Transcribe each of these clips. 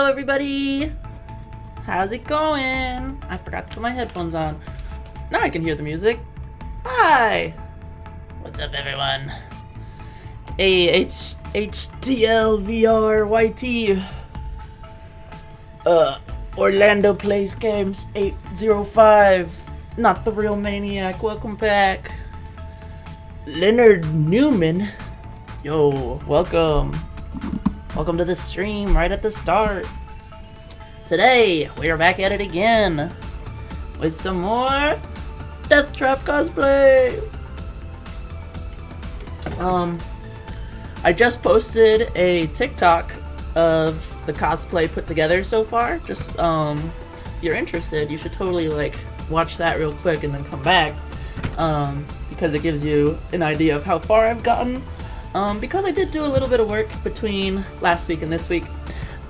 Hello everybody! How's it going? I forgot to put my headphones on. Now I can hear the music. Hi! What's up everyone? HDL VR YT. Orlando Plays Games 805. Not the real maniac. Welcome back. Leonard Newman. Yo, welcome. Welcome to the stream right at the start. Today, we are back at it again with some more D3athTrap cosplay. I just posted a TikTok of the cosplay put together so far. Just, if you're interested, you should totally, like, watch that real quick and then come back. Because it gives you an idea of how far I've gotten. Because I did do a little bit of work between last week and this week.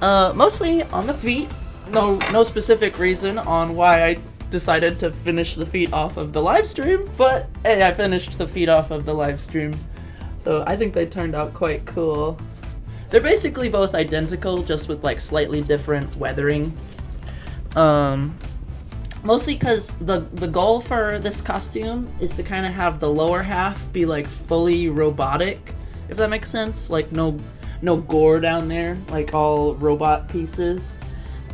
Mostly on the feet. No specific reason on why I decided to finish the feet off of the live stream, but hey, I finished the feet off of the live stream. So I think they turned out quite cool. They're basically both identical, just with like slightly different weathering. Mostly because the goal for this costume is to kind of have the lower half be like fully robotic, if that makes sense. Like no gore down there, like all robot pieces.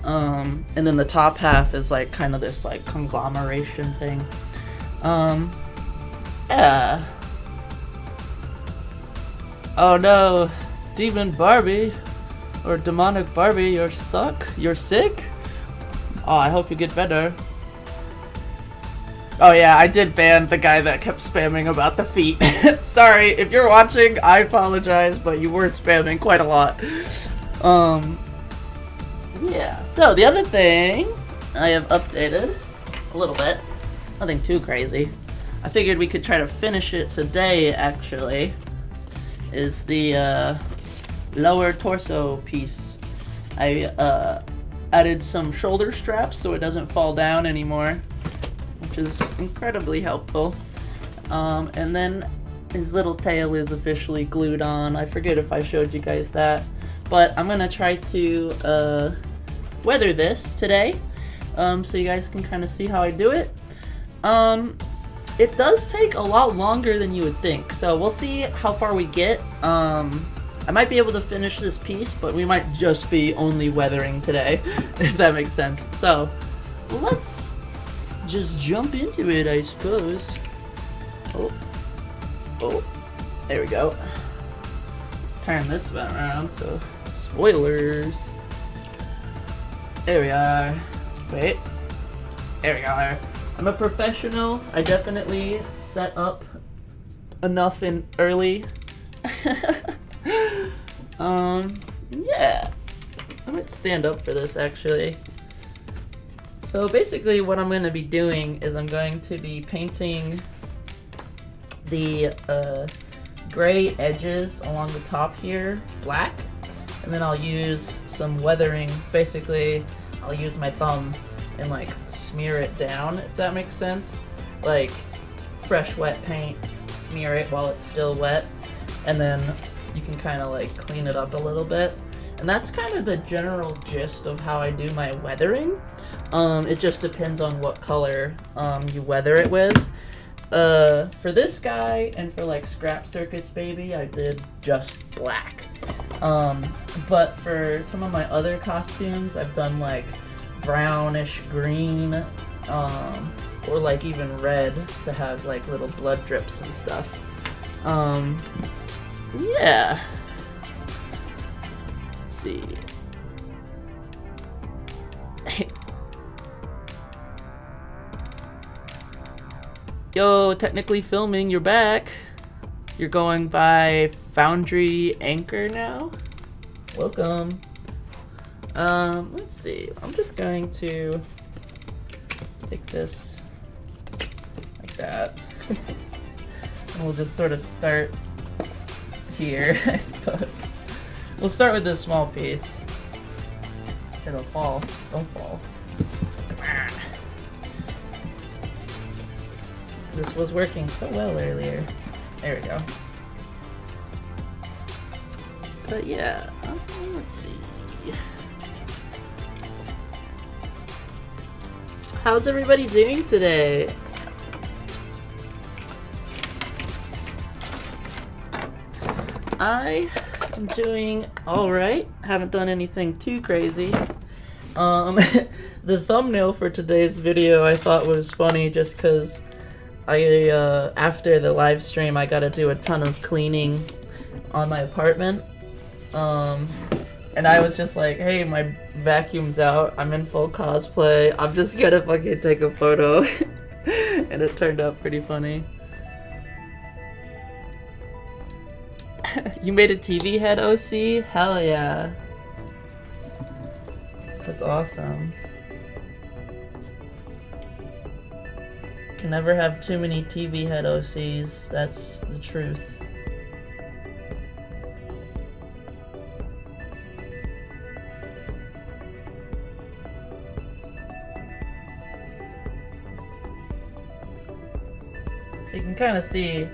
And then the top half is like kind of this like conglomeration thing. Yeah. Oh no, Demon Barbie, or Demonic Barbie, you're sick? Oh, I hope you get better. Oh yeah, I did ban the guy that kept spamming about the feet. Sorry, if you're watching, I apologize, but you were spamming quite a lot. Yeah, so the other thing I have updated a little bit, nothing too crazy. I figured we could try to finish it today, actually, is the lower torso piece. I added some shoulder straps so it doesn't fall down anymore, which is incredibly helpful. And then his little tail is officially glued on. I forget if I showed you guys that, but I'm gonna try to weather this today, so you guys can kind of see how I do it. It does take a lot longer than you would think, so we'll see how far we get. I might be able to finish this piece, but we might just be only weathering today, if that makes sense. So let's just jump into it, I suppose. Oh, there we go. Turn this one around, so spoilers. There we are. Wait. There we are. I'm a professional. I definitely set up enough in early. Yeah. I might stand up for this, actually. So basically what I'm going to be doing is I'm going to be painting the gray edges along the top here black, and then I'll use some weathering. Basically I'll use my thumb and like smear it down, if that makes sense. Like fresh wet paint, smear it while it's still wet, and then you can kind of like clean it up a little bit. And that's kind of the general gist of how I do my weathering. It just depends on what color you weather it with. For this guy and for like Scrap Circus Baby, I did just black. But for some of my other costumes, I've done like brownish green, or like even red to have like little blood drips and stuff. Yeah. Let's see. Yo, technically filming, you're back. You're going by Foundry Anchor now? Welcome. Let's see. I'm just going to take this like that. And we'll just sort of start here, I suppose. We'll start with this small piece. It'll fall. Don't fall. This was working so well earlier. There we go. But yeah, let's see. How's everybody doing today? I am doing alright. Haven't done anything too crazy. The thumbnail for today's video I thought was funny just because after the live stream I gotta do a ton of cleaning on my apartment. And I was just like, hey, my vacuum's out, I'm in full cosplay, I'm just gonna fucking take a photo. And it turned out pretty funny. You made a TV head, OC? Hell yeah. That's awesome. Can never have too many TV head OCs, that's the truth. You can kind of see,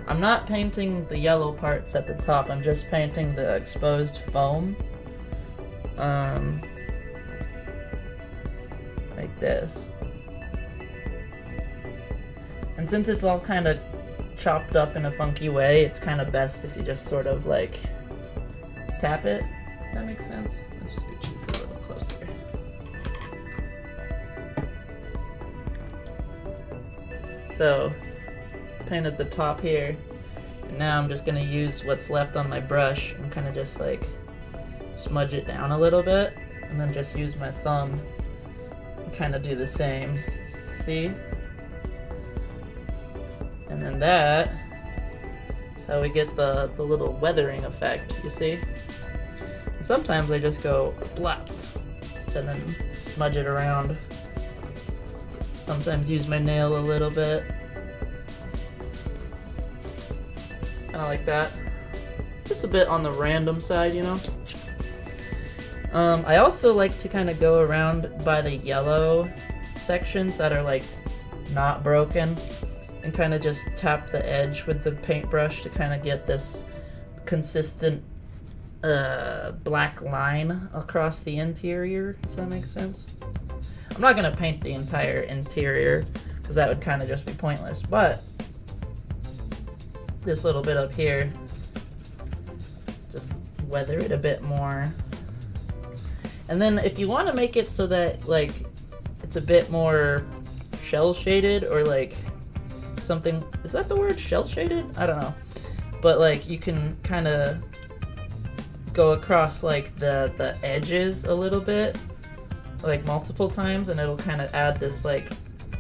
I'm not painting the yellow parts at the top, I'm just painting the exposed foam. Like this. And since it's all kind of chopped up in a funky way, it's kind of best if you just sort of like tap it. If that makes sense? Let's just scooch this a little closer. So, painted the top here, and now I'm just gonna use what's left on my brush and kind of just like smudge it down a little bit, and then just use my thumb and kind of do the same. See? And then that's how we get the little weathering effect, you see? And sometimes I just go blap and then smudge it around. Sometimes use my nail a little bit. Kinda like that. Just a bit on the random side, you know? I also like to kind of go around by the yellow sections that are like not broken and kind of just tap the edge with the paintbrush to kind of get this consistent black line across the interior, if that makes sense. I'm not going to paint the entire interior because that would kind of just be pointless, but this little bit up here, just weather it a bit more. And then if you want to make it so that like it's a bit more shell shaded or like something, is that the word, shell shaded? I don't know, but like you can kind of go across like the edges a little bit, like multiple times, and it'll kind of add this like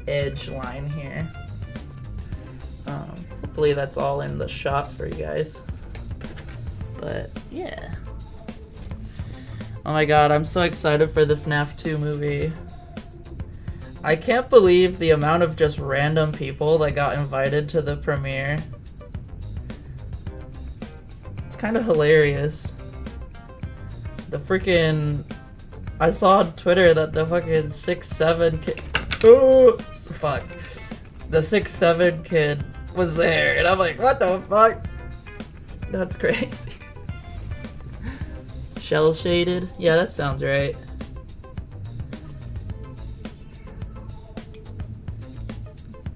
edge line here. Hopefully that's all in the shot for you guys, but yeah. Oh my god, I'm so excited for the FNAF 2 movie. I can't believe the amount of just random people that got invited to the premiere. It's kind of hilarious. The freaking... I saw on Twitter that the fucking 6'7" kid... Oh, fuck. The 6'7" kid was there, and I'm like, what the fuck? That's crazy. Shell shaded? Yeah, that sounds right.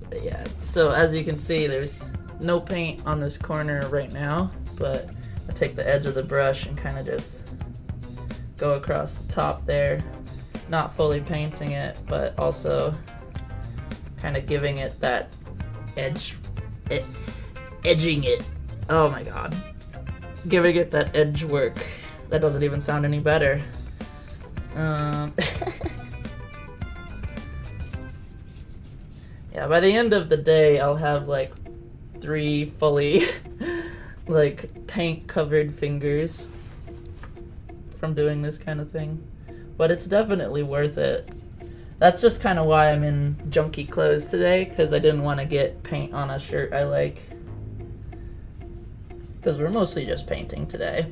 But yeah, so as you can see, there's no paint on this corner right now, but I take the edge of the brush and kind of just go across the top there, not fully painting it, but also kind of giving it that edging it. Oh my god. Giving it that edge work. That doesn't even sound any better. Yeah, by the end of the day, I'll have like 3 fully like paint covered fingers from doing this kind of thing. But it's definitely worth it. That's just kind of why I'm in junky clothes today, because I didn't want to get paint on a shirt I like. Because we're mostly just painting today.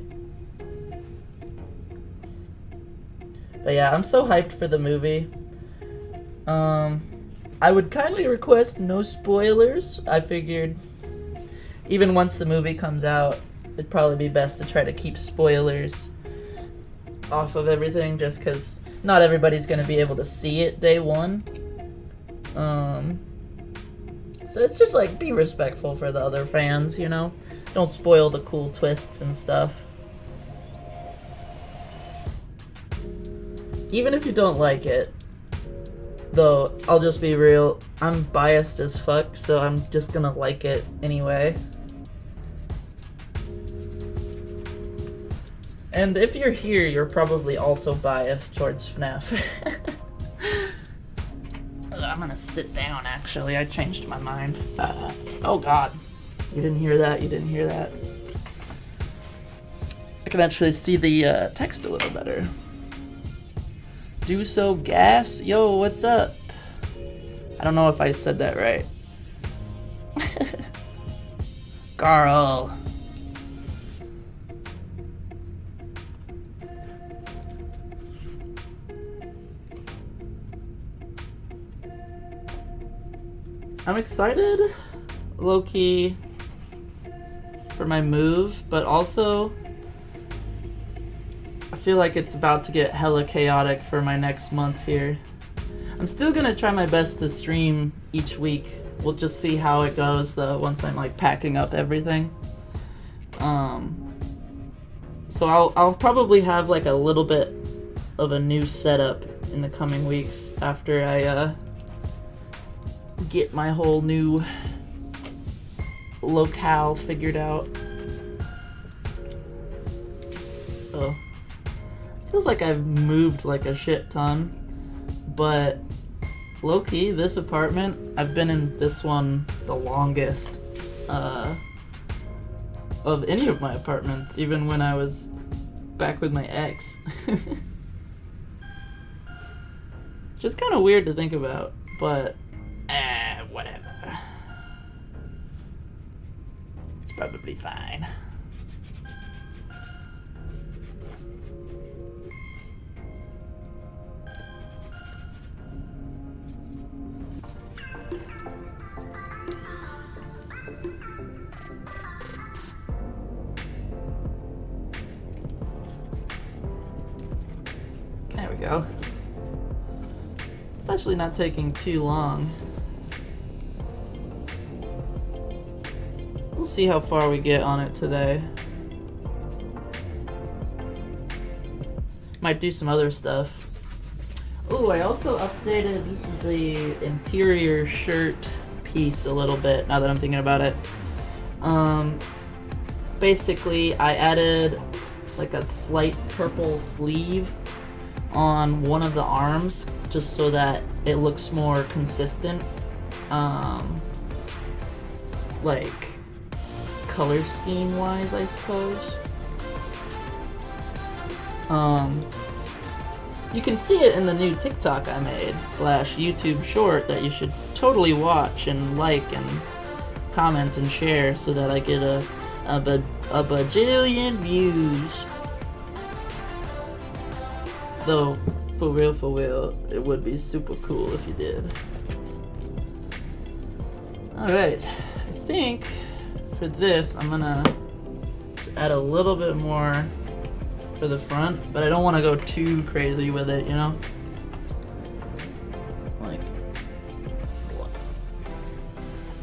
But yeah, I'm so hyped for the movie. I would kindly request no spoilers. I figured even once the movie comes out, it'd probably be best to try to keep spoilers off of everything, just because not everybody's going to be able to see it day one. So it's just like, be respectful for the other fans, you know? Don't spoil the cool twists and stuff. Even if you don't like it, though, I'll just be real, I'm biased as fuck, so I'm just gonna like it anyway. And if you're here, you're probably also biased towards FNAF. I'm gonna sit down, actually. I changed my mind. Oh god. You didn't hear that, you didn't hear that. I can actually see the text a little better. Do so gas? Yo, what's up? I don't know if I said that right. Carl. I'm excited, low-key, for my move, but also I feel like it's about to get hella chaotic for my next month here. I'm still gonna try my best to stream each week. We'll just see how it goes though once I'm like packing up everything. So I'll probably have like a little bit of a new setup in the coming weeks after I get my whole new locale figured out. So feels like I've moved like a shit ton, but low-key, this apartment, I've been in this one the longest of any of my apartments, even when I was back with my ex. Just kind of weird to think about, but whatever. It's probably fine. There we go. It's actually not taking too long. We'll see how far we get on it today. Might do some other stuff. Ooh, I also updated the interior shirt piece a little bit, now that I'm thinking about it. Basically, I added like a slight purple sleeve on one of the arms, just so that it looks more consistent. Like, color scheme wise, I suppose. You can see it in the new TikTok I made / YouTube short that you should totally watch and like and comment and share so that I get a bajillion views. Though, for real, it would be super cool if you did. Alright, I think for this I'm gonna just add a little bit more for the front, but I don't want to go too crazy with it, you know? Like,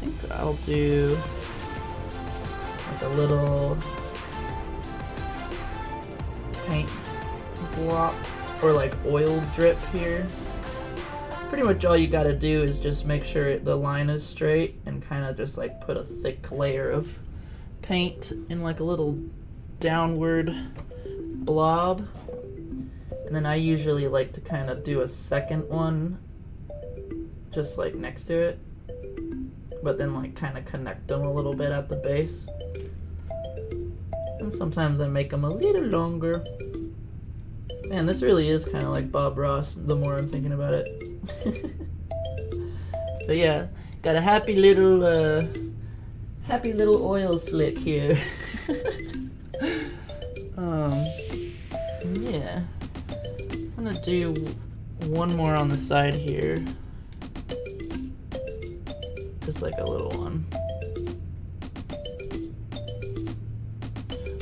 I think I'll do like a little paint block or like oil drip here. Pretty much all you gotta do is just make sure the line is straight and kind of just like put a thick layer of paint in like a little downward blob. And then I usually like to kind of do a second one just like next to it, but then like kind of connect them a little bit at the base. And sometimes I make them a little longer. Man, this really is kind of like Bob Ross the more I'm thinking about it. But yeah, got a happy little oil slick here. Yeah, I'm gonna do one more on the side here, just like a little one.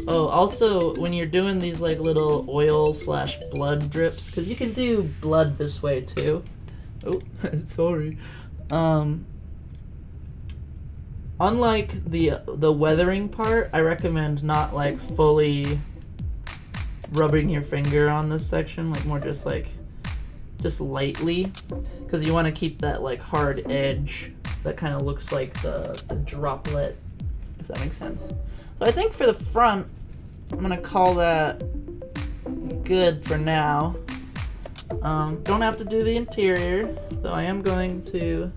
Oh, also, when you're doing these like little oil / blood drips, because you can do blood this way too. Oh, sorry. Unlike the weathering part, I recommend not like fully rubbing your finger on this section, like more just lightly, because you want to keep that like hard edge that kind of looks like the droplet, if that makes sense. So I think for the front, I'm gonna call that good for now. Don't have to do the interior, though I am going to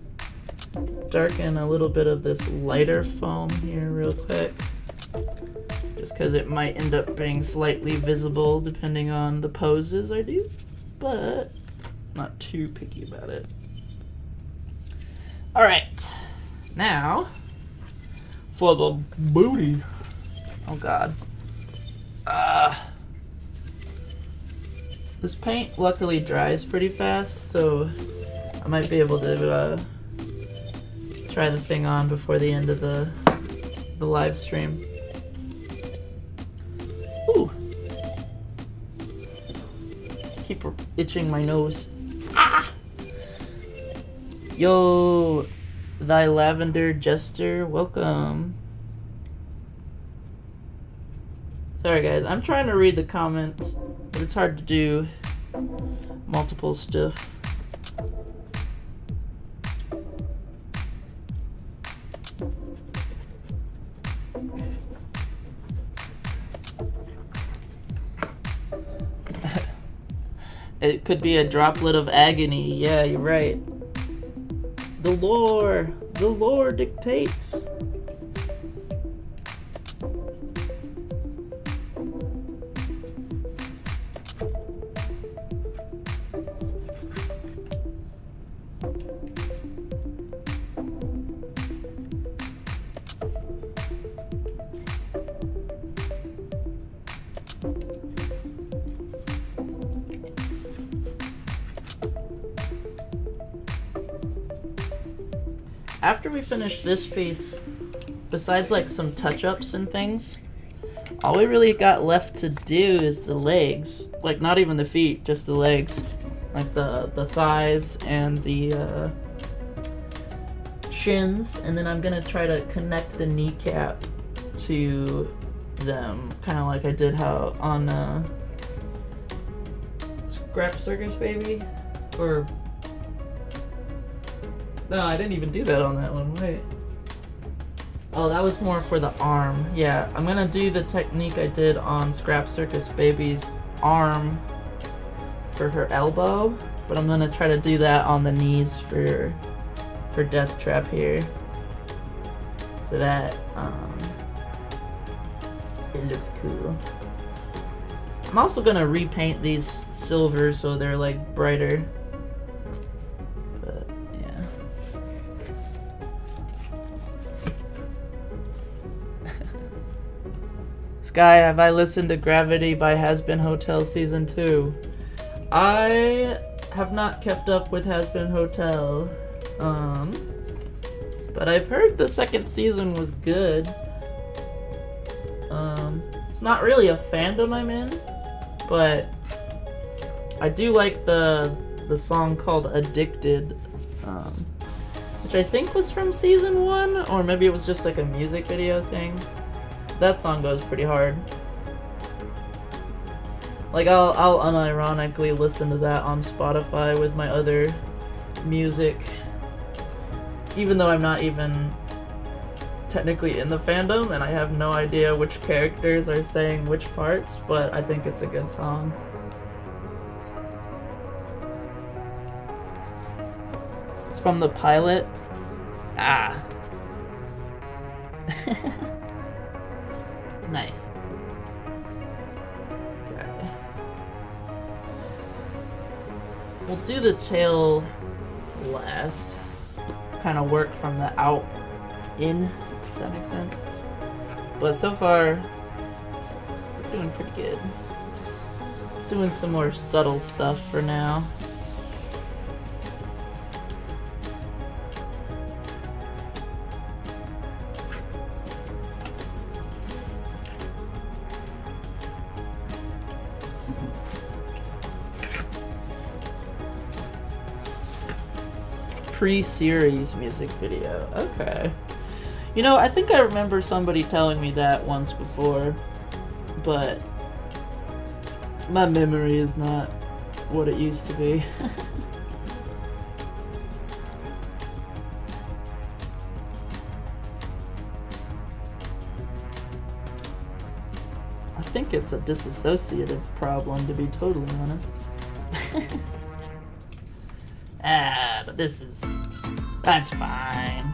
darken a little bit of this lighter foam here real quick, just because it might end up being slightly visible depending on the poses I do, but I'm not too picky about it. Alright, now for the booty. Oh god. This paint luckily dries pretty fast, so I might be able to try the thing on before the end of the live stream. Ooh. Keep itching my nose. Ah! Yo, thy lavender jester, welcome. Sorry guys, I'm trying to read the comments, but it's hard to do multiple stuff. It could be a droplet of agony. Yeah, you're right. The lore dictates. After we finish this piece, besides like some touch-ups and things, all we really got left to do is the legs. Like not even the feet, just the legs. Like the thighs and the shins, and then I'm gonna try to connect the kneecap to them, kind of like I did how on Scrap Circus Baby, or no, I didn't even do that on that one. Wait. Oh, that was more for the arm. Yeah, I'm gonna do the technique I did on Scrap Circus Baby's arm for her elbow, but I'm gonna try to do that on the knees for D3athTrap here, so that it looks cool. I'm also gonna repaint these silver so they're like brighter. But yeah. Sky, have I listened to Gravity by Has Been Hotel Season 2? I have not kept up with Has Been Hotel. But I've heard the second season was good. It's not really a fandom I'm in, but I do like the song called Addicted, which I think was from season 1, or maybe it was just like a music video thing. That song goes pretty hard. Like I'll unironically listen to that on Spotify with my other music, even though I'm not even technically in the fandom and I have no idea which characters are saying which parts, but I think it's a good song. It's from the pilot. Ah. Nice. Okay. We'll do the tail last. Kind of work from the out in, if that makes sense. But so far, we're doing pretty good. Just doing some more subtle stuff for now. pre-series music video. Okay. You know, I think I remember somebody telling me that once before, but my memory is not what it used to be. I think it's a disassociative problem, to be totally honest. But that's fine.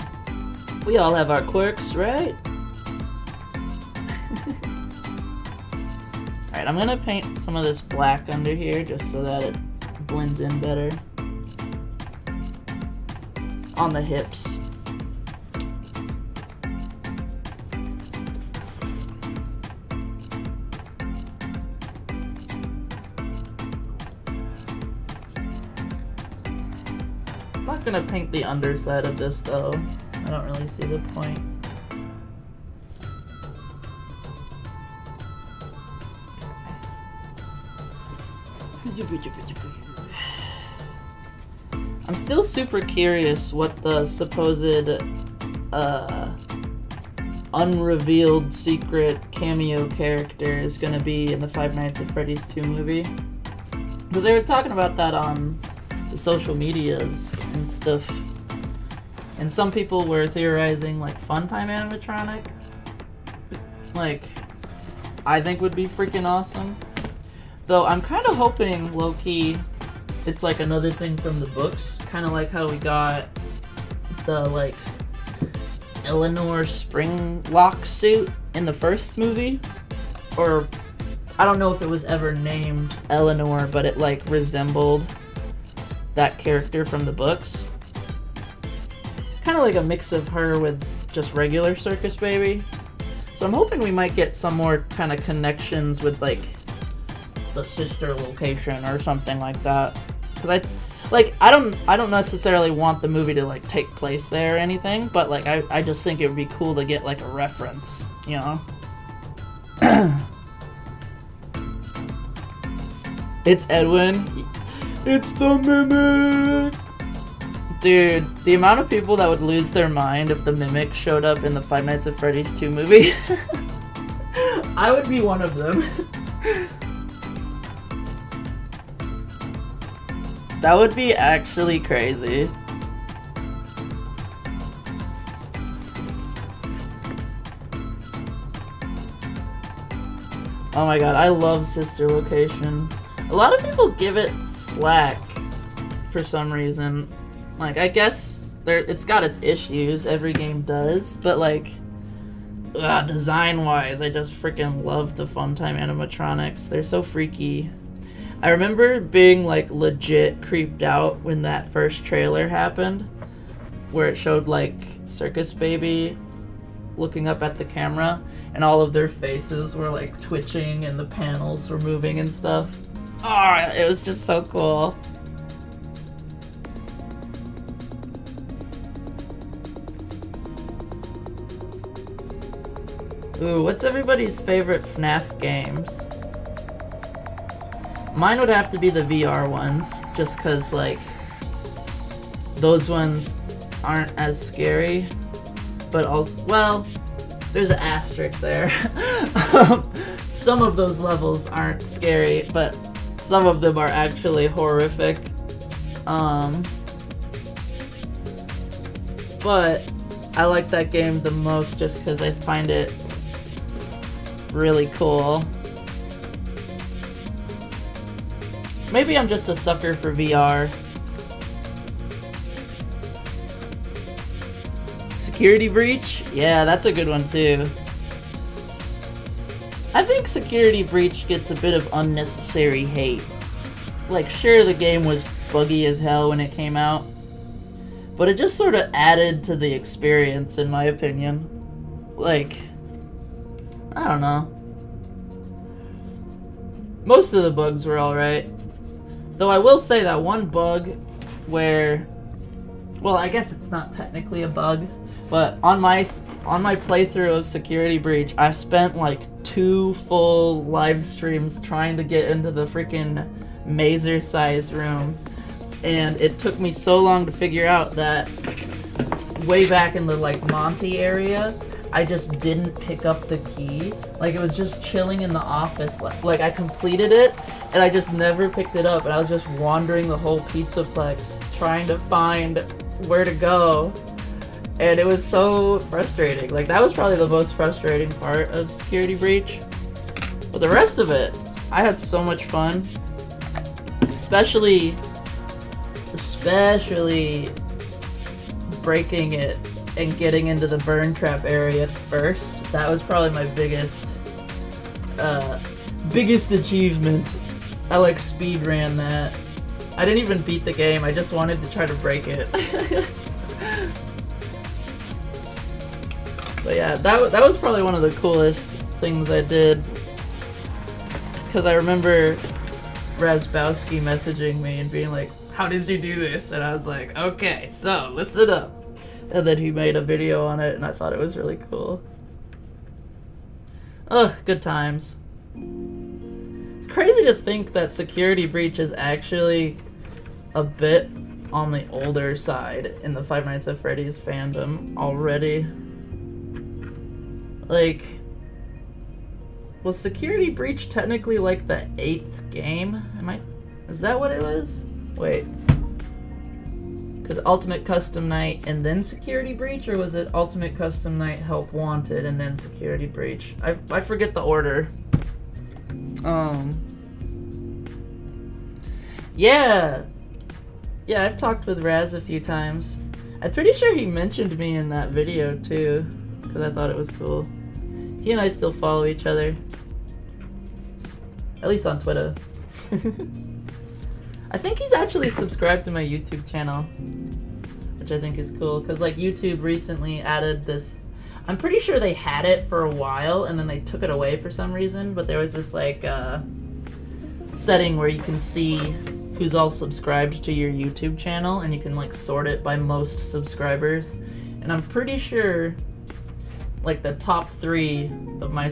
We all have our quirks, right? Alright, I'm gonna paint some of this black under here just so that it blends in better on the hips. I'm not gonna paint the underside of this though. I don't really see the point. I'm still super curious what the supposed unrevealed secret cameo character is gonna be in the Five Nights at Freddy's 2 movie. Because they were talking about that on the social medias and stuff. And some people were theorizing like Funtime animatronic. Like, I think would be freaking awesome. Though I'm kind of hoping, low-key, it's like another thing from the books. Kind of like how we got the, like, Eleanor Springlock suit in the first movie. Or, I don't know if it was ever named Eleanor, but it, like, resembled that character from the books. Kind of like a mix of her with just regular Circus Baby. So I'm hoping we might get some more kind of connections with, like, the sister location or something like that. Because I don't necessarily want the movie to, like, take place there or anything, but, like, I just think it would be cool to get, like, a reference, you know? It's Edwin. It's the Mimic! Dude, the amount of people that would lose their mind if the Mimic showed up in the Five Nights at Freddy's 2 movie. I would be one of them. That would be actually crazy. Oh my god, I love Sister Location. A lot of people give it flack for some reason. Like, I guess it's got its issues, every game does, but like, design-wise, I just freaking love the Funtime animatronics. They're so freaky. I remember being, like, legit creeped out when that first trailer happened, where it showed, like, Circus Baby looking up at the camera, and all of their faces were, like, twitching, and the panels were moving and stuff. Oh, it was just so cool. Ooh, what's everybody's favorite FNAF games? Mine would have to be the VR ones, just cause, like, those ones aren't as scary, but also, well, there's an asterisk there. Some of those levels aren't scary, but some of them are actually horrific. But I like that game the most just because I find it really cool. Maybe I'm just a sucker for VR. Security Breach? Yeah, that's a good one too. I think Security Breach gets a bit of unnecessary hate. Like, sure, the game was buggy as hell when it came out, but it just sort of added to the experience, in my opinion. Like, I don't know. Most of the bugs were alright. Though I will say that one bug where, well, I guess it's not technically a bug, but on my playthrough of Security Breach, I spent like 2 full live streams trying to get into the freaking mazer-sized room. and it took me so long to figure out that way back in the like Monty area, I just didn't pick up the key. Like it was just chilling in the office. Like I completed it and I just never picked it up, and I was just wandering the whole Pizzaplex trying to find where to go. And it was so frustrating. Like that was probably the most frustrating part of Security Breach. But the rest of it, I had so much fun. Especially breaking it and getting into the burn trap area first. That was probably my biggest achievement. I like speed ran that. I didn't even beat the game, I just wanted to try to break it. But yeah, that was probably one of the coolest things I did. Because I remember Razbowski messaging me and being like, how did you do this? And I was like, okay, so listen up. And then he made a video on it, and I thought it was really cool. Ugh, good times. It's crazy to think that Security Breach is actually a bit on the older side in the Five Nights at Freddy's fandom already. Like, was Security Breach technically like the 8th game? Is that what it was? Wait. Because Ultimate Custom Night and then Security Breach, or was it Ultimate Custom Night Help Wanted and then Security Breach? I forget the order. Yeah, I've talked with Raz a few times. I'm pretty sure he mentioned me in that video too, because I thought it was cool. He and I still follow each other. At least on Twitter. I think he's actually subscribed to my YouTube channel, which I think is cool, because like YouTube recently added this. I'm pretty sure they had it for a while and then they took it away for some reason, but there was this like setting where you can see who's all subscribed to your YouTube channel, and you can like sort it by most subscribers. And I'm pretty sure like the top 3 of my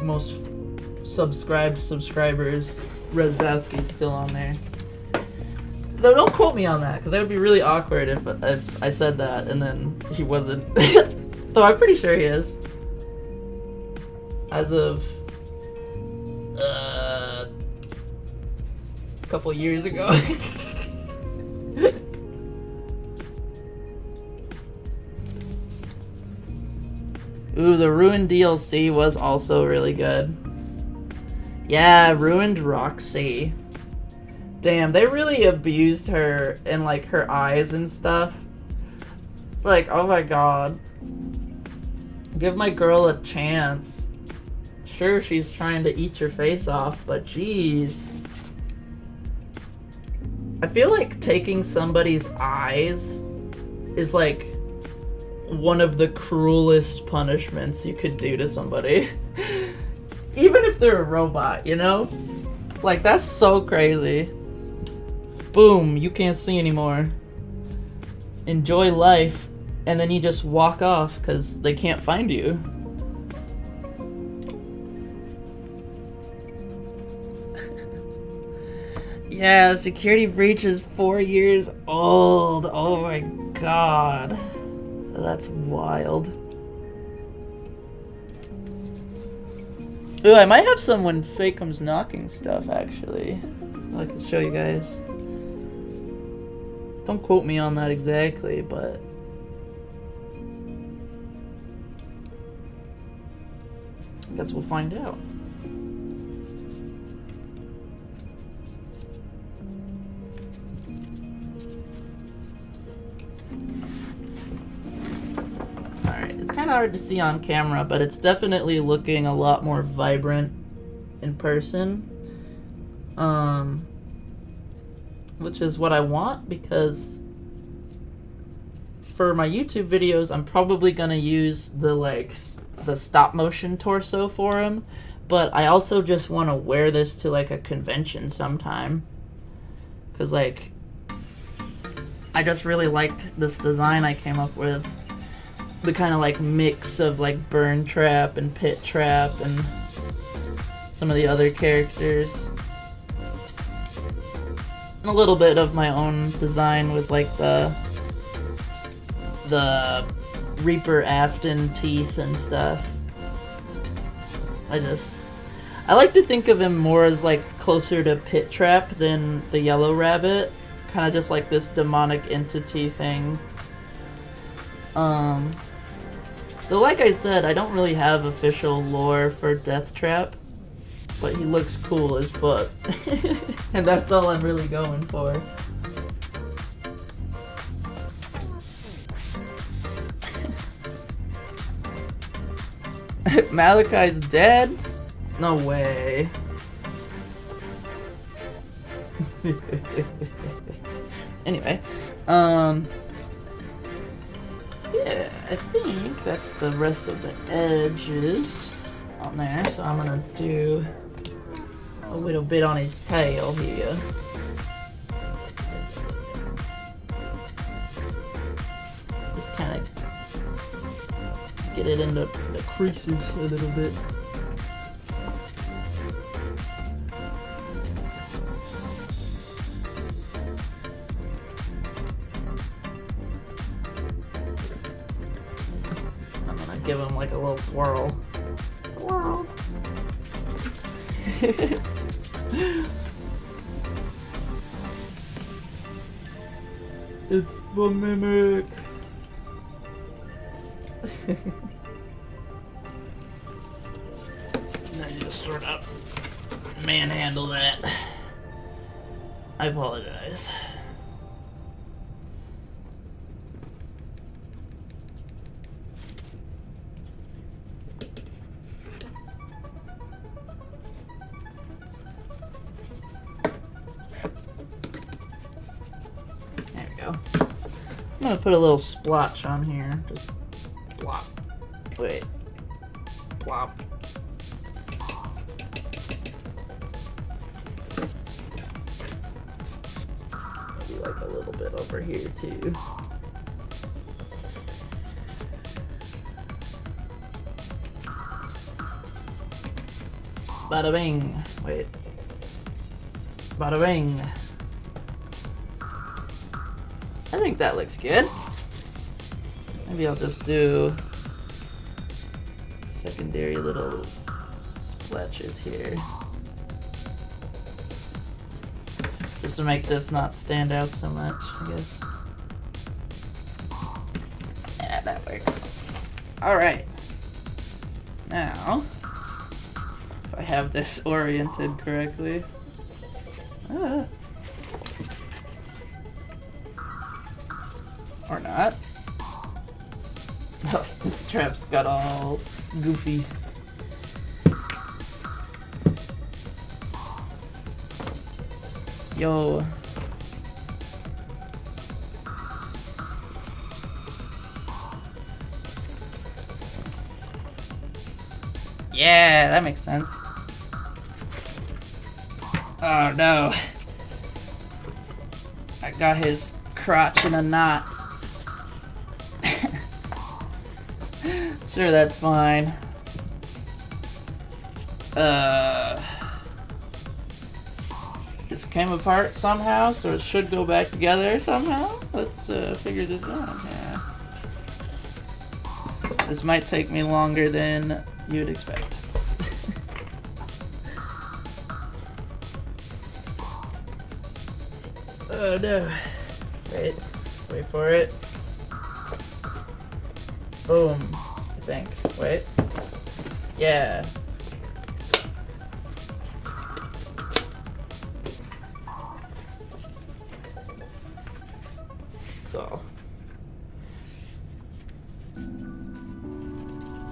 most subscribed subscribers, Rezbowski's still on there. Though don't quote me on that, because that would be really awkward if I said that and then he wasn't. Though I'm pretty sure he is. As of a couple years ago. Ooh, the Ruined DLC was also really good. Yeah, Ruined Roxy. Damn, they really abused her and like her eyes and stuff. Like, oh my god. Give my girl a chance. Sure, she's trying to eat your face off, but jeez. I feel like taking somebody's eyes is like one of the cruelest punishments you could do to somebody. Even if they're a robot, you know? Like, that's so crazy. Boom, you can't see anymore. Enjoy life. And then you just walk off because they can't find you. Yeah, Security Breach is 4 years old. Oh my god. That's wild. Ooh, I might have some when Faye comes knocking stuff, actually. I can show you guys. Don't quote me on that exactly, but... guess we'll find out. Alright, it's kind of hard to see on camera, but it's definitely looking a lot more vibrant in person. Which is what I want, because for my YouTube videos, I'm probably gonna use the stop motion torso for him, but I also just want to wear this to like a convention sometime, because like I just really like this design I came up with, the kind of like mix of like Burn Trap and Pit Trap and some of the other characters. a little bit of my own design with like the Reaper Afton teeth and stuff. I like to think of him more as like closer to Pit Trap than the Yellow Rabbit. Kind of just like this demonic entity thing. But like I said, I don't really have official lore for D3athTrap, but he looks cool as fuck. And that's all I'm really going for. Malachi's dead? No way. Anyway, yeah, I think that's the rest of the edges on there, so I'm gonna do a little bit on his tail here. Just kind of get it into the creases a little bit. Give him like a little swirl. Swirl. It's the mimic. Then just sort of manhandle that. I apologize. I'm gonna put a little splotch on here. Just plop. Wait. Plop. Maybe like a little bit over here too. Bada bing. Wait. Bada bing. I think that looks good. Maybe I'll just do secondary little splashes here. Just to make this not stand out so much, I guess. Yeah, that works. Alright. Now, if I have this oriented correctly. Or not. Oh, this strap's got all goofy. Yo. Yeah, that makes sense. Oh no. I got his crotch in a knot. Sure, that's fine. This came apart somehow, so it should go back together somehow. Let's figure this out. Yeah. This might take me longer than you'd expect. Oh no. Wait for it. Boom. I think. Wait. Yeah. So.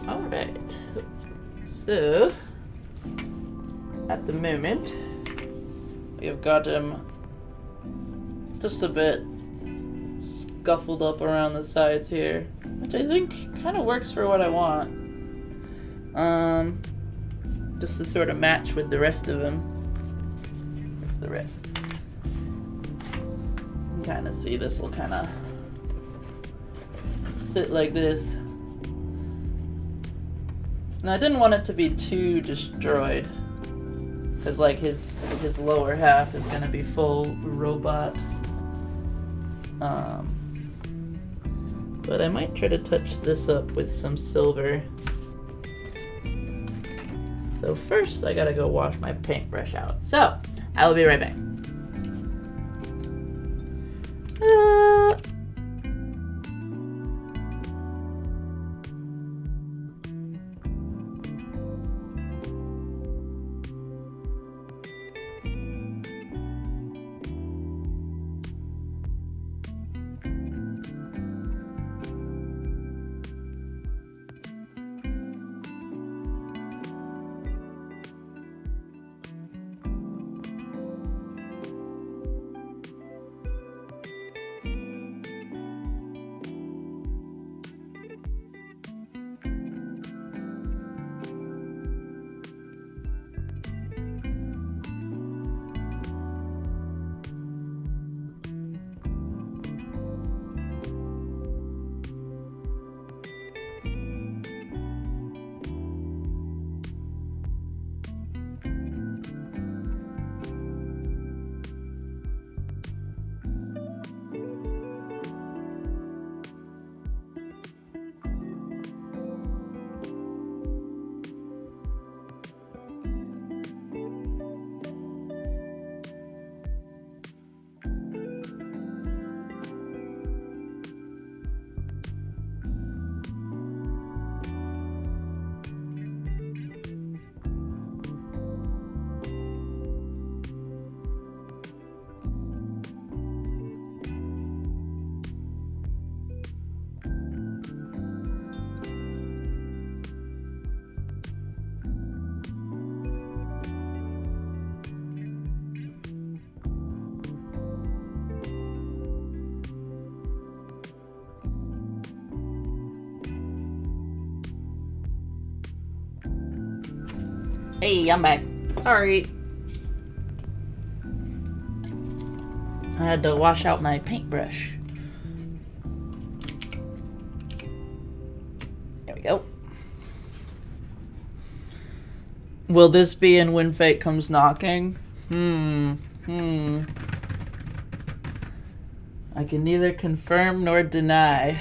Alright. So, at the moment, we have got him just a bit scuffled up around the sides here, which I think kind of works for what I want. Just to sort of match with the rest of him. Where's the rest? You can kind of see this will kind of sit like this. And I didn't want it to be too destroyed. because like his lower half is gonna be full robot. But I might try to touch this up with some silver. So first I gotta go wash my paintbrush out. So I will be right back. Hey, I'm back. Sorry. I had to wash out my paintbrush. There we go. Will this be in When Fate Comes Knocking? I can neither confirm nor deny.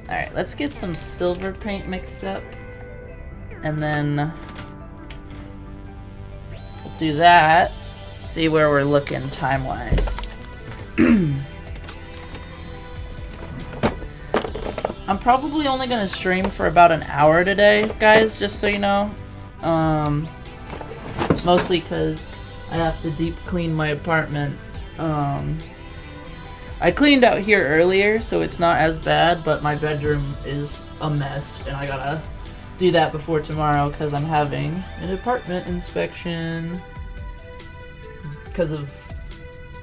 Alright, let's get some silver paint mixed up. And then we'll do that. See where we're looking time-wise. I'm probably only gonna stream for about an hour today, guys, just so you know. Mostly because I have to deep clean my apartment. I cleaned out here earlier, so it's not as bad, but my bedroom is a mess, and I gotta do that before tomorrow because I'm having an apartment inspection because of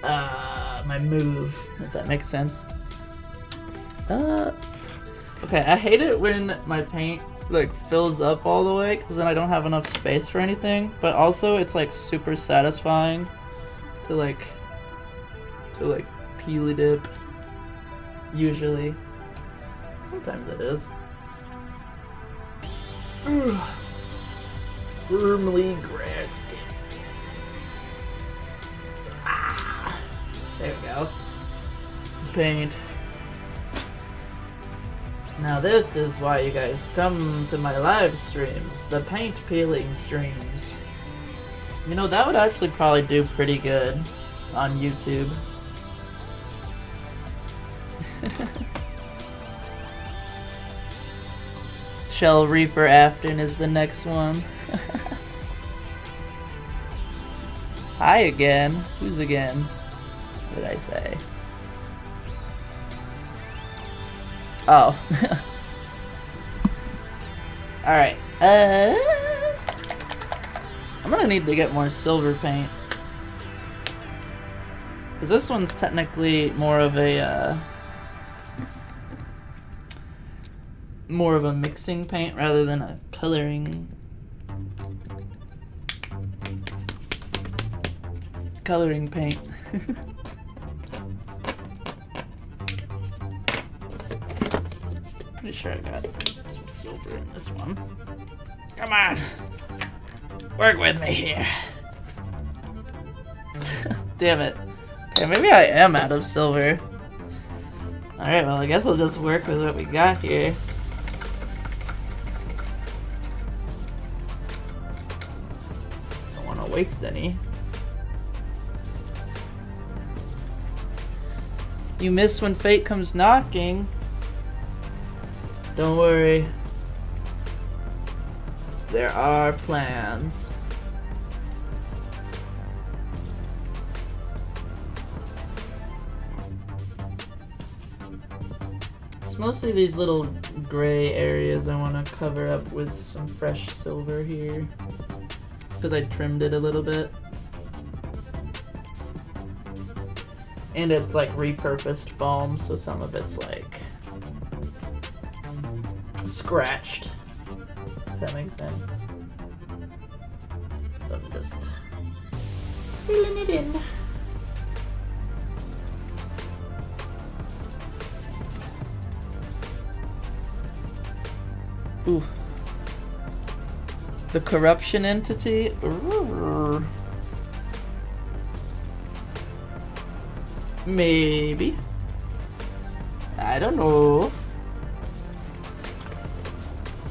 my move, if that makes sense. Okay, I hate it when my paint like fills up all the way because then I don't have enough space for anything, but also it's like super satisfying to like peely dip. Usually. Sometimes it is. Firmly grasp it. Ah, there we go. Paint. Now this is why you guys come to my live streams, the paint peeling streams. You know, that would actually probably do pretty good on YouTube. Shell Reaper Afton is the next one. Hi again. Who's again? What did I say? Oh. Alright. I'm gonna need to get more silver paint. Because this one's technically more of a mixing paint rather than a coloring paint. Pretty sure I got some silver in this one. Come on! Work with me here. Damn it. Okay, maybe I am out of silver. Alright, well I guess we'll just work with what we got here. Don't want to waste any. You miss when fate comes knocking. Don't worry. There are plans. It's mostly these little gray areas I want to cover up with some fresh silver here, because I trimmed it a little bit. And it's like repurposed foam, so some of it's like scratched, if that makes sense. So I'm just filling it in. Ooh. The corruption entity? Ooh. Maybe. I don't know.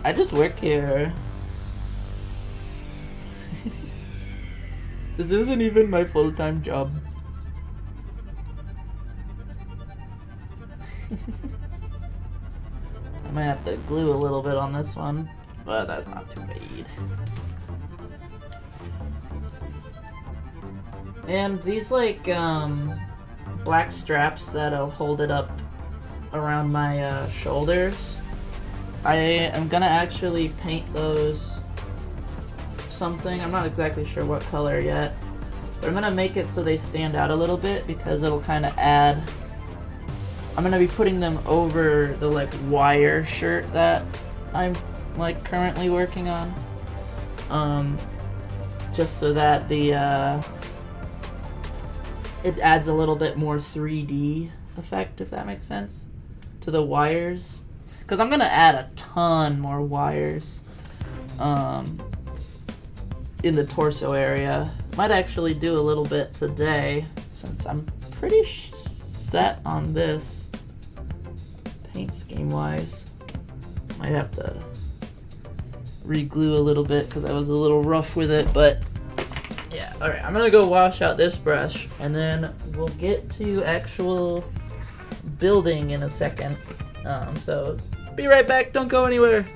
I just work here. This isn't even my full-time job. I might have to glue a little bit on this one, but that's not too bad. And these like black straps that'll hold it up around my shoulders, I am gonna actually paint those something. I'm not exactly sure what color yet, but I'm gonna make it so they stand out a little bit because it'll kind of add. I'm gonna be putting them over the like wire shirt that I'm like currently working on, just so that the it adds a little bit more 3D effect, if that makes sense, to the wires. Because I'm gonna add a ton more wires in the torso area. Might actually do a little bit today, since I'm pretty set on this paint scheme wise. Might have to re-glue a little bit because I was a little rough with it, but yeah. Alright, I'm gonna go wash out this brush and then we'll get to actual building in a second. So be right back, don't go anywhere.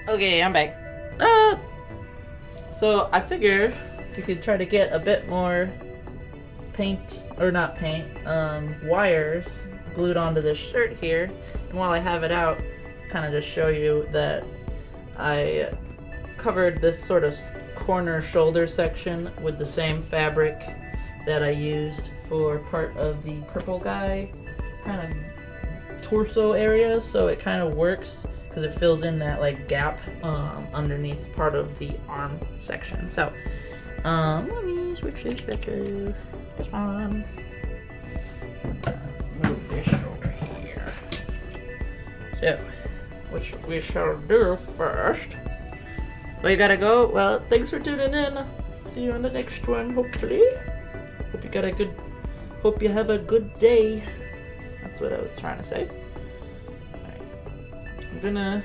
Okay, I'm back. So I figure we could try to get a bit more paint, or not paint, wires glued onto this shirt here. And while I have it out, kind of just show you that I covered this sort of corner shoulder section with the same fabric that I used for part of the purple guy kind of torso area, so it kind of works because it fills in that like gap underneath part of the arm section. So let me switch this to this one. Move this over here. So, which we shall do first. Well, you gotta go. Well, thanks for tuning in. See you on the next one, hopefully. Hope you have a good day. That's what I was trying to say. Alright. I'm gonna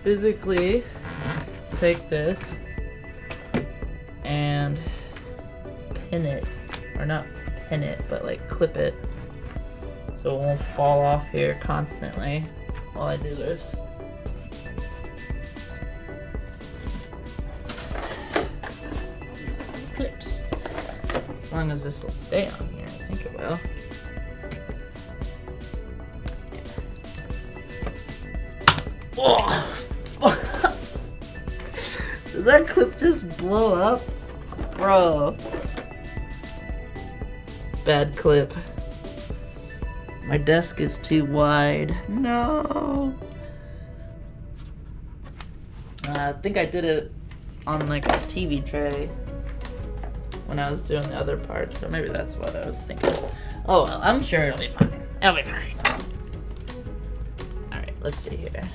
physically take this and pin it. Or not pin it, but like clip it. So it won't fall off here constantly while I do this. Some clips. As long as this will stay on here, I think it will. Oh! Did that clip just blow up? Bro. Bad clip. My desk is too wide. No. I think I did it on like a TV tray when I was doing the other part, so maybe that's what I was thinking. Oh well, I'm sure it'll be fine. It'll be fine. Alright, let's see here.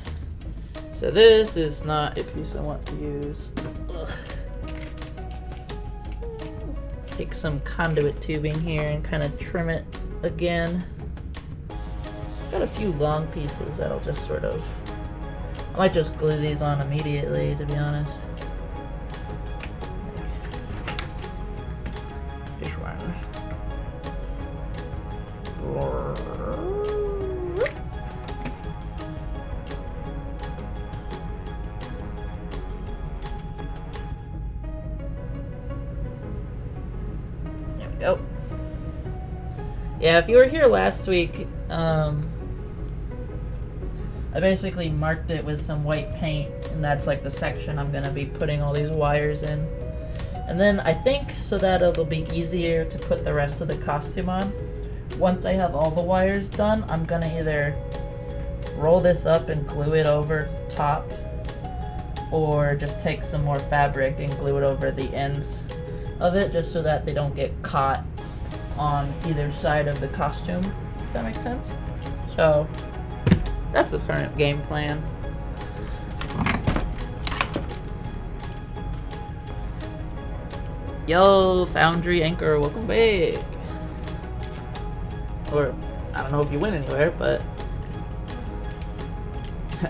So this is not a piece I want to use. Ugh. Take some conduit tubing here and kind of trim it again. Got a few long pieces that'll just sort of... I might just glue these on immediately, to be honest. This one. There we go. Yeah, if you were here last week, I basically marked it with some white paint, and that's like the section I'm gonna be putting all these wires in. And then I think so that it'll be easier to put the rest of the costume on, once I have all the wires done, I'm gonna either roll this up and glue it over top, or just take some more fabric and glue it over the ends of it, just so that they don't get caught on either side of the costume, if that makes sense. So that's the current game plan. Yo, Foundry Anchor, welcome back. Or, I don't know if you went anywhere, but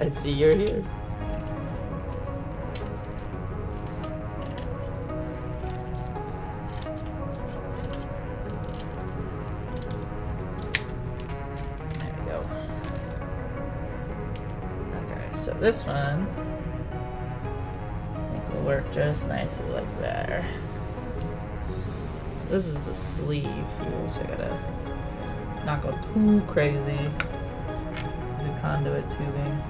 I see you're here. There we go. Okay, so this one, I think will work just nicely like there. This is the sleeve here, so I gotta not go too crazy. The conduit tubing.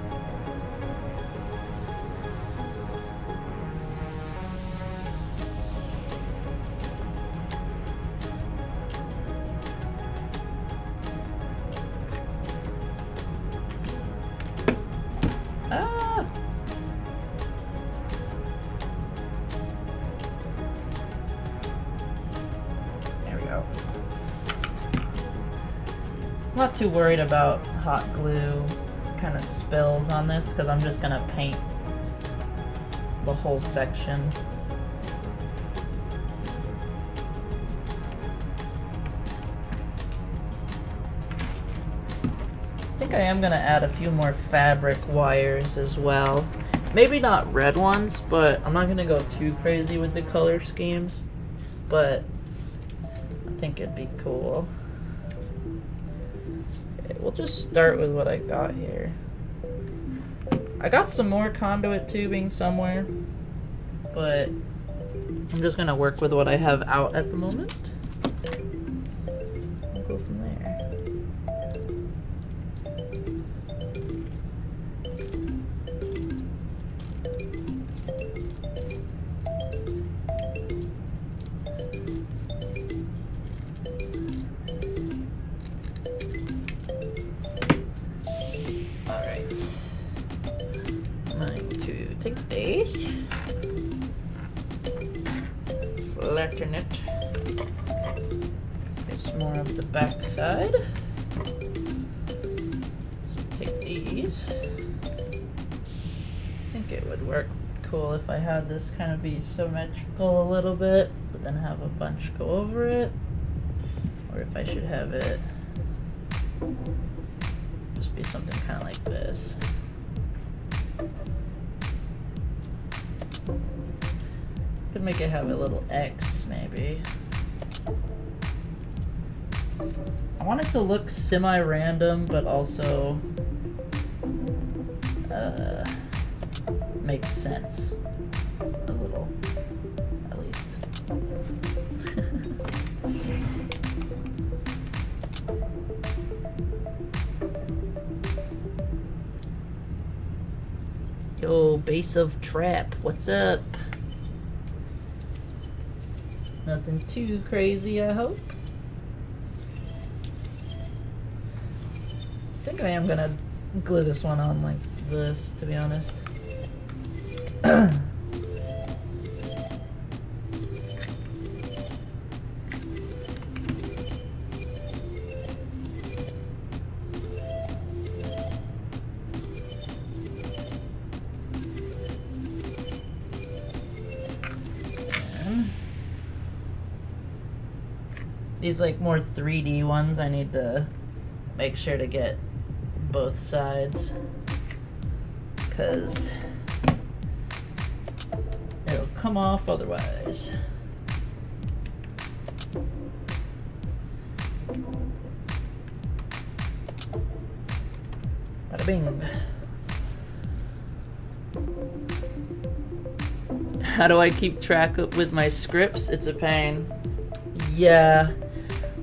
Ah! There we go. I'm not too worried about hot glue kind of spills on this because I'm just gonna paint the whole section. I think I am gonna add a few more fabric wires as well. Maybe not red ones, but I'm not gonna go too crazy with the color schemes, but I think it'd be cool. We'll just start with what I got here. I got some more conduit tubing somewhere, but I'm just gonna work with what I have out at the moment. We'll go from there. these. Flatten it. Here's more of the back side. So take these. I think it would work cool if I had this kind of be symmetrical a little bit, but then have a bunch go over it. Or if I should have it just be something kind of like this. Could make it have a little X maybe. I want it to look semi-random, but also makes sense a little, at least. Yo, base of trap, what's up? Nothing too crazy, I hope. I think I am gonna glue this one on like this, to be honest. These like more 3D ones, I need to make sure to get both sides, because it'll come off otherwise. Bada bing. How do I keep track with my scripts? It's a pain. Yeah.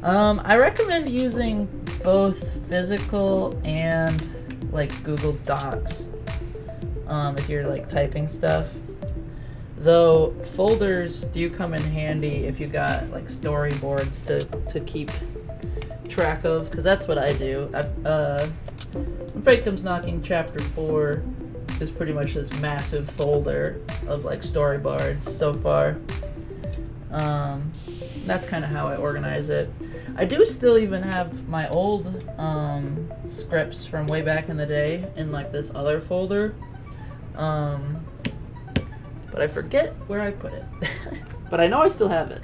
I recommend using both physical and like Google Docs if you're like typing stuff. Though folders do come in handy if you got like storyboards to keep track of, because that's what I do. When Fate Comes Knocking Chapter 4 is pretty much this massive folder of like storyboards so far. That's kind of how I organize it. I do still even have my old scripts from way back in the day in like this other folder, but I forget where I put it. But I know I still have it.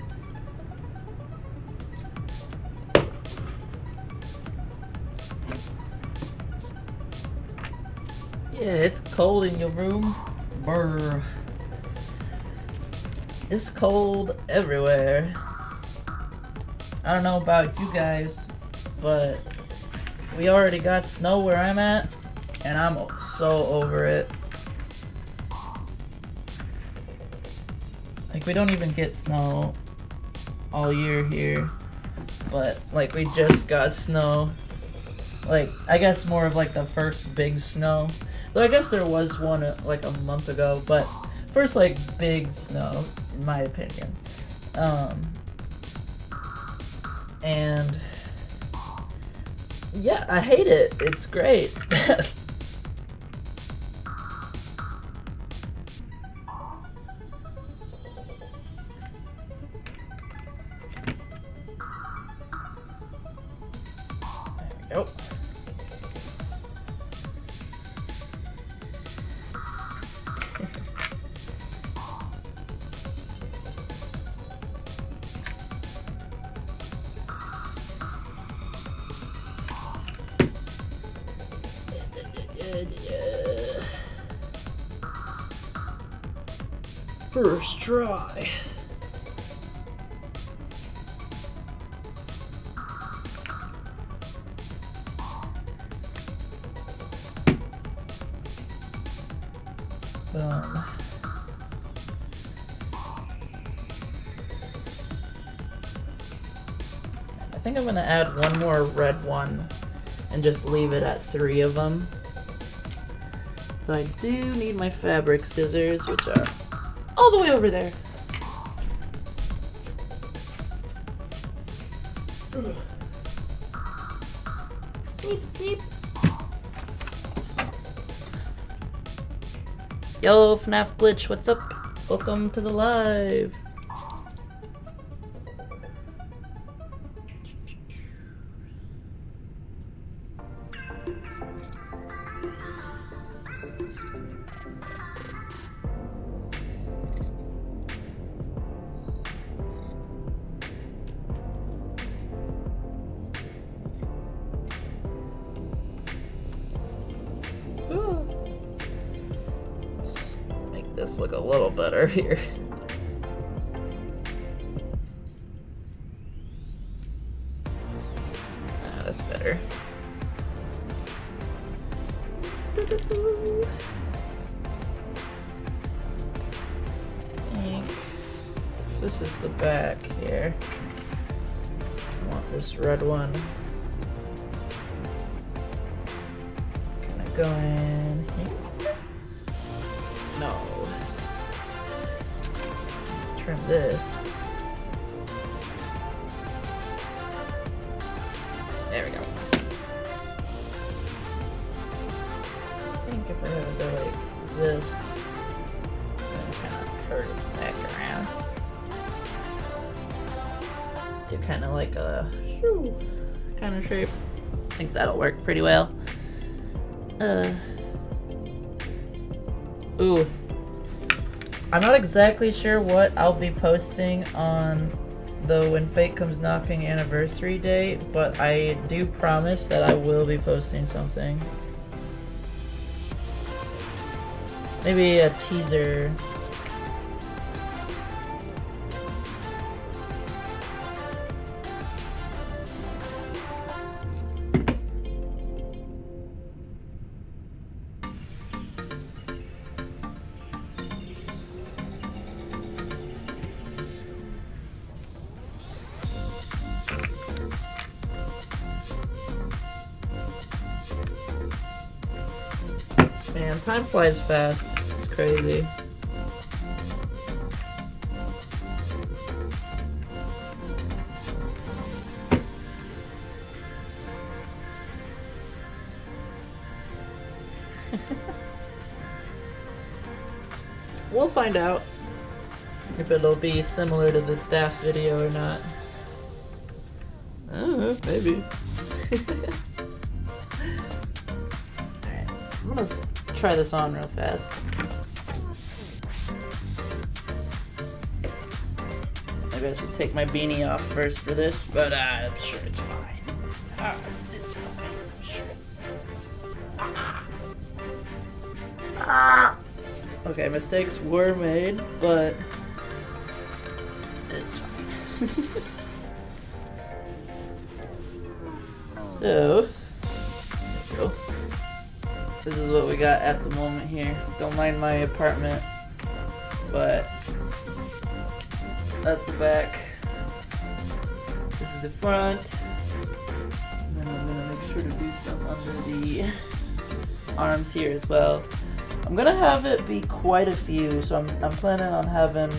Yeah, it's cold in your room. Brr. It's cold everywhere. I don't know about you guys, but we already got snow where I'm at, and I'm so over it. Like, we don't even get snow all year here, but like we just got snow. Like, I guess more of like the first big snow. Though I guess there was one like a month ago, but first like big snow, in my opinion. And yeah, I hate it. It's great. There we go. First try. Boom. I think I'm gonna add one more red one and just leave it at 3 of them. But I do need my fabric scissors, which are all the way over there. Sneep, sneep. Yo, FNAF Glitch, what's up? Welcome to the live. Let's look a little better here. Ah, that's better. I think this is the back here. I want this red one. Can I go in here? No. Trim this. There we go. I think if I have it go like this, then kind of curve back around to kind of like a kind of shape. I think that'll work pretty well. Ooh. I'm not exactly sure what I'll be posting on the When Fate Comes Knocking anniversary day, but I do promise that I will be posting something. Maybe a teaser. Man, time flies fast. It's crazy. We'll find out if it'll be similar to the staff video or not. I don't know, maybe. Alright, I'm gonna try this on real fast. Maybe I should take my beanie off first for this, but I'm sure it's fine. It's fine, I'm sure. Okay, mistakes were made, but it's fine. So, there we go. This is what we got at the moment here. Don't mind my apartment, but that's the back. This is the front. And then I'm gonna make sure to do some under the arms here as well. I'm gonna have it be quite a few, so I'm planning on having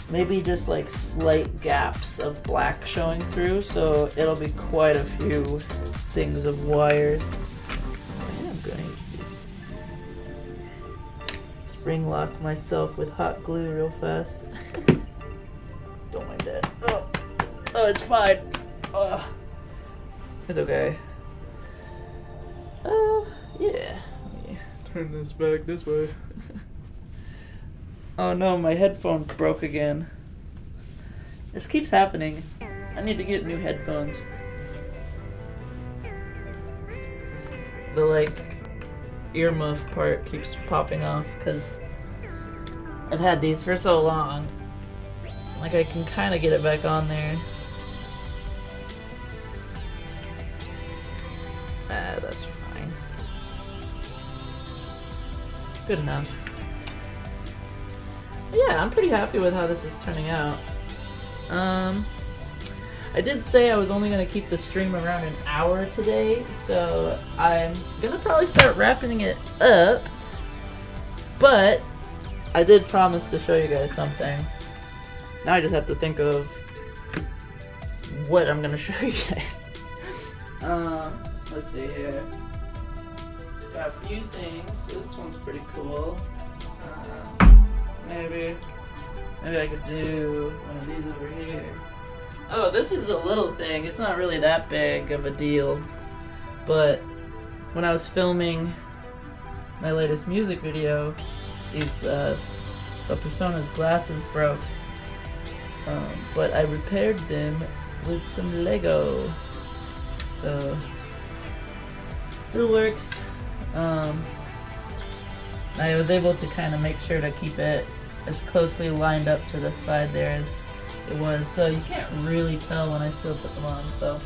maybe just like slight gaps of black showing through, so it'll be quite a few things of wires. I am going to spring lock myself with hot glue real fast. Don't mind that. Oh, it's fine. It's okay. Yeah. Turn this back this way. Oh no, my headphone broke again. This keeps happening. I need to get new headphones. The like earmuff part keeps popping off because I've had these for so long. Like I can kind of get it back on there. That's fine. Good enough. Yeah, I'm pretty happy with how this is turning out. I did say I was only going to keep the stream around an hour today, so I'm going to probably start wrapping it up, but I did promise to show you guys something. Now I just have to think of what I'm going to show you guys. Let's see here. Got a few things. This one's pretty cool. Maybe I could do one of these over here. Oh, this is a little thing. It's not really that big of a deal. But when I was filming my latest music video, these Persona's glasses broke. But I repaired them with some Lego. So, still works. I was able to kind of make sure to keep it as closely lined up to the side there as it was, so you can't really tell when I still put them on, so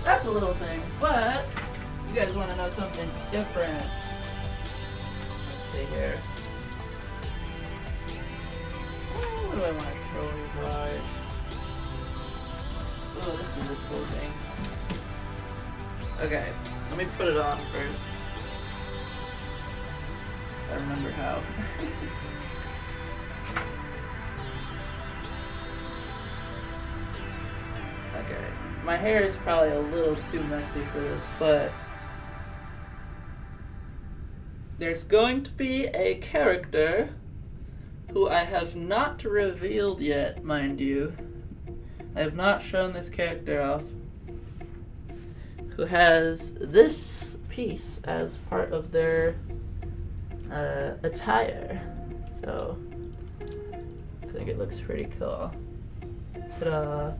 that's a little thing. But you guys want to know something different? Let's see here. What do I want to show you guys? Oh, this is a cool thing. Okay, let me put it on first. I remember how. Okay, my hair is probably a little too messy for this, but there's going to be a character who I have not revealed yet, mind you. I have not shown this character off, who has this piece as part of their attire. So I think it looks pretty cool. Ta-da!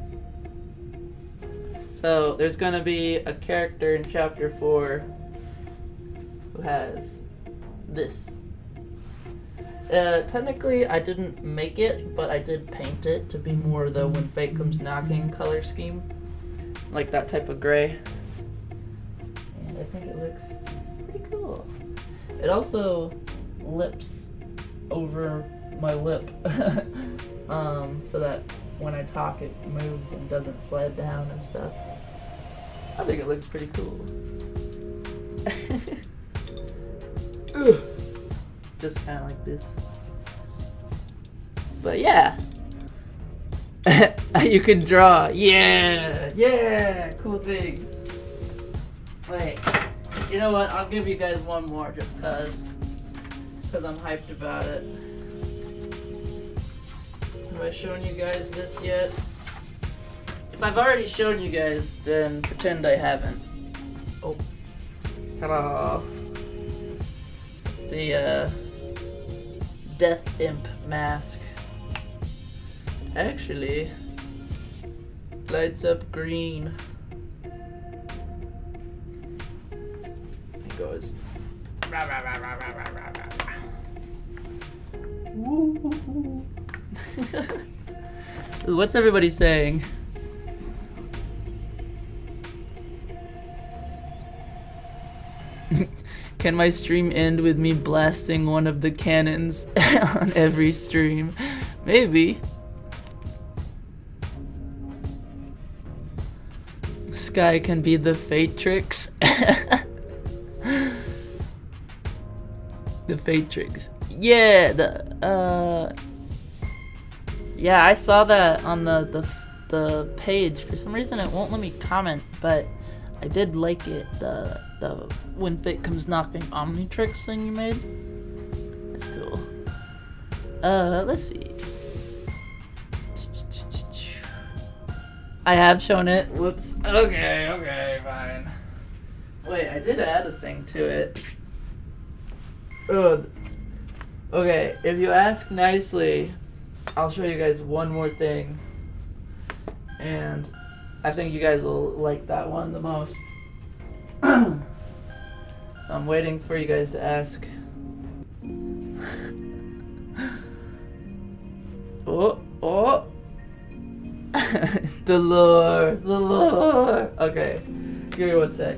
So there's gonna be a character in chapter 4 who has this. Technically I didn't make it, but I did paint it to be more the When Fate Comes Knocking color scheme. Like that type of gray. And I think it looks pretty cool. It also lips over my lip so that when I talk it moves and doesn't slide down and stuff. I think it looks pretty cool. Just kind of like this. But yeah. You can draw. Yeah, cool things. Wait, you know what? I'll give you guys one more just because I'm hyped about it. Have I shown you guys this yet? If I've already shown you guys, then pretend I haven't. Oh, ta-da! It's the Death Imp mask. Actually, lights up green. It goes. Rah, rah, rah, rah, rah, rah, rah, rah. Woo. Ooh, what's everybody saying? Can my stream end with me blasting one of the cannons on every stream? Maybe. Sky can be the Fatrix. The Fatrix. Yeah, yeah, I saw that on the page. For some reason it won't let me comment, but I did like it. The When Fate Comes Knocking Omnitrix thing you made. That's cool. Let's see. I have shown it. Whoops. Okay, fine. Wait, I did add a thing to it. Okay, if you ask nicely, I'll show you guys one more thing. And I think you guys will like that one the most. So I'm waiting for you guys to ask. Oh. The lore. Okay, give me 1 sec.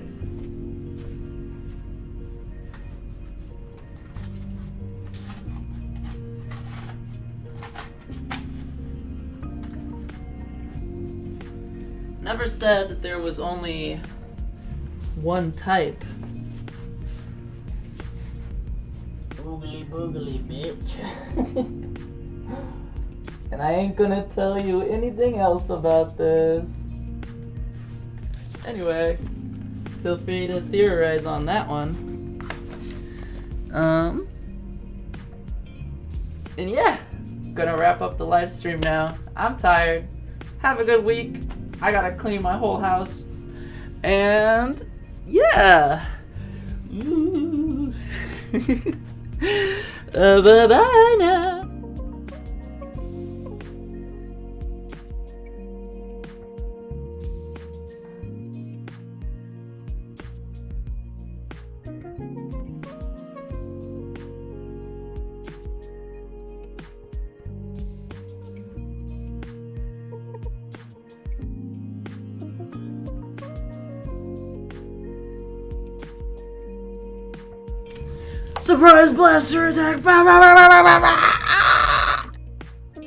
Never said that there was only one type. Boogly boogly, bitch. And I ain't gonna tell you anything else about this. Anyway, feel free to theorize on that one. And yeah, gonna wrap up the live stream now. I'm tired. Have a good week. I gotta clean my whole house. And yeah. Bye-bye now. Surprise blaster attack! Bah, bah, bah, bah, bah, bah, bah.